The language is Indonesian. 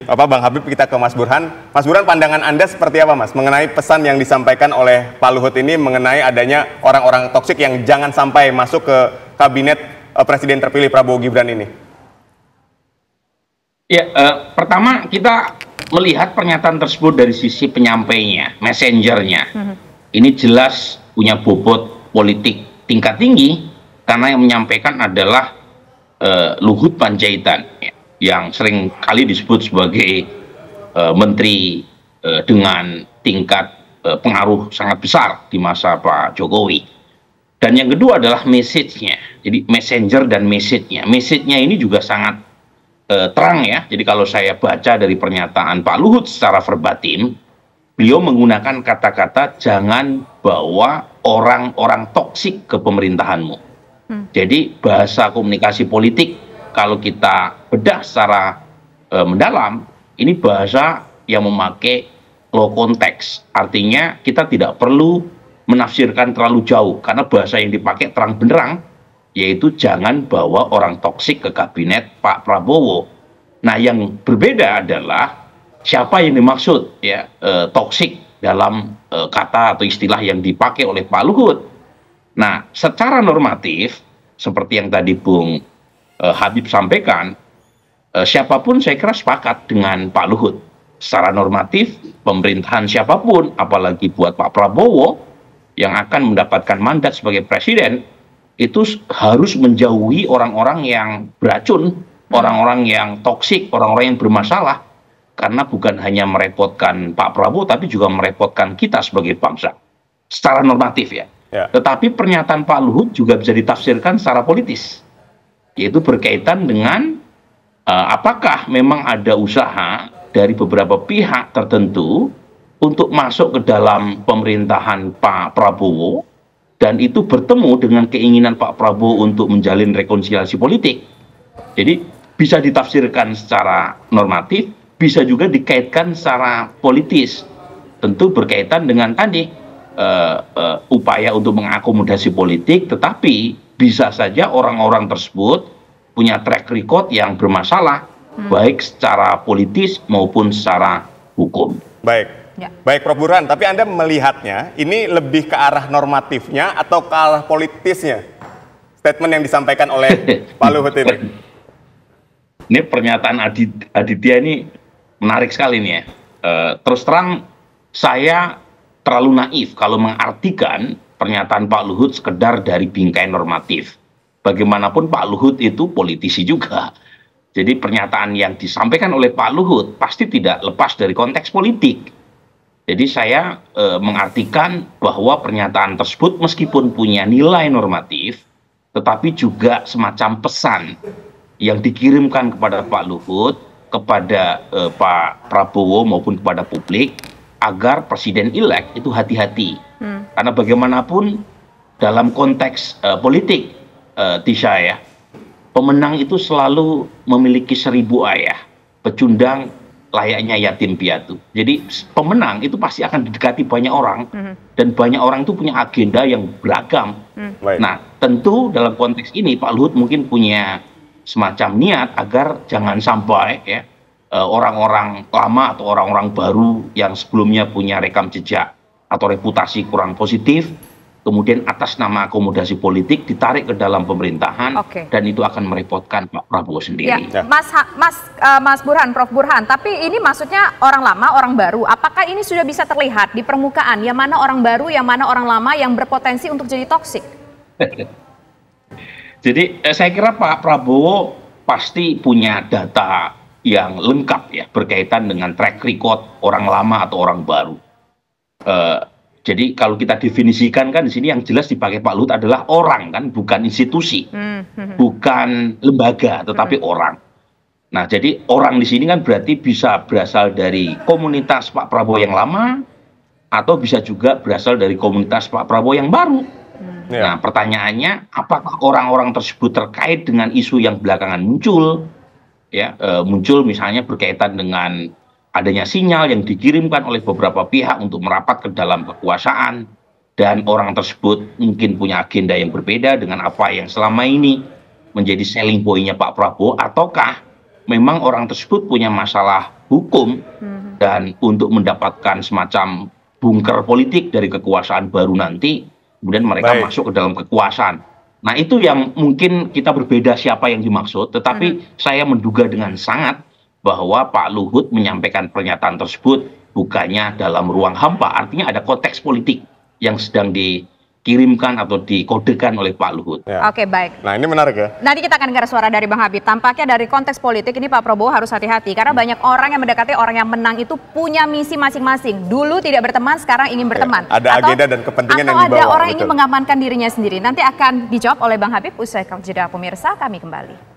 Apa Bang Habib, kita ke Mas Burhan. Mas Burhan, pandangan Anda seperti apa Mas mengenai pesan yang disampaikan oleh Pak Luhut ini mengenai adanya orang-orang toksik yang jangan sampai masuk ke kabinet Presiden terpilih Prabowo Gibran ini? Ya, pertama kita melihat pernyataan tersebut dari sisi penyampainya, messengernya. Ini jelas punya bobot politik tingkat tinggi karena yang menyampaikan adalah Luhut Panjaitan, ya, yang sering kali disebut sebagai menteri dengan tingkat pengaruh sangat besar di masa Pak Jokowi. Dan yang kedua adalah message-nya. Jadi messenger dan message-nya. Message-nya ini juga sangat terang ya. Jadi kalau saya baca dari pernyataan Pak Luhut secara verbatim, beliau menggunakan kata-kata jangan bawa orang-orang toksik ke pemerintahanmu. Jadi bahasa komunikasi politik kalau kita bedah secara mendalam, ini bahasa yang memakai low konteks. Artinya kita tidak perlu menafsirkan terlalu jauh karena bahasa yang dipakai terang benderang, yaitu jangan bawa orang toksik ke kabinet Pak Prabowo. Nah, yang berbeda adalah siapa yang dimaksud ya toksik dalam kata atau istilah yang dipakai oleh Pak Luhut. Nah, secara normatif seperti yang tadi Bung Habib sampaikan, siapapun saya kira sepakat dengan Pak Luhut. Secara normatif, pemerintahan siapapun, apalagi buat Pak Prabowo yang akan mendapatkan mandat sebagai presiden, itu harus menjauhi orang-orang yang beracun, orang-orang yang toksik, orang-orang yang bermasalah. Karena bukan hanya merepotkan Pak Prabowo, tapi juga merepotkan kita sebagai bangsa. Secara normatif ya. Tetapi pernyataan Pak Luhut juga bisa ditafsirkan secara politis. Yaitu berkaitan dengan apakah memang ada usaha dari beberapa pihak tertentu untuk masuk ke dalam pemerintahan Pak Prabowo dan itu bertemu dengan keinginan Pak Prabowo untuk menjalin rekonsiliasi politik. Jadi bisa ditafsirkan secara normatif, bisa juga dikaitkan secara politis. Tentu berkaitan dengan tadi upaya untuk mengakomodasi politik, tetapi bisa saja orang-orang tersebut punya track record yang bermasalah, baik secara politis maupun secara hukum. Baik Prof. Burhan, tapi Anda melihatnya ini lebih ke arah normatifnya atau ke arah politisnya? Statement yang disampaikan oleh Pak Luhut ini. Ini pernyataan Aditya ini menarik sekali nih ya. Terus terang saya terlalu naif kalau mengartikan pernyataan Pak Luhut sekedar dari bingkai normatif. Bagaimanapun Pak Luhut itu politisi juga. Jadi pernyataan yang disampaikan oleh Pak Luhut pasti tidak lepas dari konteks politik. Jadi saya mengartikan bahwa pernyataan tersebut meskipun punya nilai normatif, tetapi juga semacam pesan yang dikirimkan kepada Pak Luhut, kepada Pak Prabowo maupun kepada publik, agar presiden-elek itu hati-hati. Karena bagaimanapun dalam konteks politik, Tisha ya, pemenang itu selalu memiliki 1000 ayah, pecundang layaknya yatim piatu. Jadi pemenang itu pasti akan didekati banyak orang, dan banyak orang itu punya agenda yang beragam. Nah, tentu dalam konteks ini Pak Luhut mungkin punya semacam niat agar jangan sampai ya orang-orang lama atau orang-orang baru yang sebelumnya punya rekam jejak atau reputasi kurang positif, kemudian atas nama akomodasi politik ditarik ke dalam pemerintahan, dan itu akan merepotkan Pak Prabowo sendiri. Ya, Mas Burhan, Prof. Burhan, tapi ini maksudnya orang lama, orang baru. Apakah ini sudah bisa terlihat di permukaan? Yang mana orang baru, yang mana orang lama yang berpotensi untuk jadi toksik? Jadi saya kira Pak Prabowo pasti punya data yang lengkap ya berkaitan dengan track record orang lama atau orang baru. Jadi kalau kita definisikan kan di sini yang jelas dipakai Pak Luhut adalah orang kan, bukan institusi, bukan lembaga, tetapi orang. Nah, jadi orang di sini kan berarti bisa berasal dari komunitas Pak Prabowo yang lama, atau bisa juga berasal dari komunitas Pak Prabowo yang baru. Nah, pertanyaannya, apakah orang-orang tersebut terkait dengan isu yang belakangan muncul? Ya, muncul misalnya berkaitan dengan adanya sinyal yang dikirimkan oleh beberapa pihak untuk merapat ke dalam kekuasaan, dan orang tersebut mungkin punya agenda yang berbeda dengan apa yang selama ini menjadi selling point-nya Pak Prabowo, ataukah memang orang tersebut punya masalah hukum dan untuk mendapatkan semacam bunker politik dari kekuasaan baru nanti, kemudian mereka masuk ke dalam kekuasaan. Nah itu yang mungkin kita berbeda siapa yang dimaksud, tetapi saya menduga dengan sangat bahwa Pak Luhut menyampaikan pernyataan tersebut bukannya dalam ruang hampa, artinya ada konteks politik yang sedang dikirimkan atau dikodekan oleh Pak Luhut. Ya. Oke, baik. Nah ini menarik ya. Nanti kita akan dengar suara dari Bang Habib. Tampaknya dari konteks politik ini Pak Prabowo harus hati-hati karena banyak orang yang mendekati orang yang menang itu punya misi masing-masing. Dulu tidak berteman, sekarang ingin berteman. Ya, ada agenda dan kepentingan yang dibawa. Atau ada orang ingin mengamankan dirinya sendiri. Nanti akan dijawab oleh Bang Habib usai jeda pemirsa, kami kembali.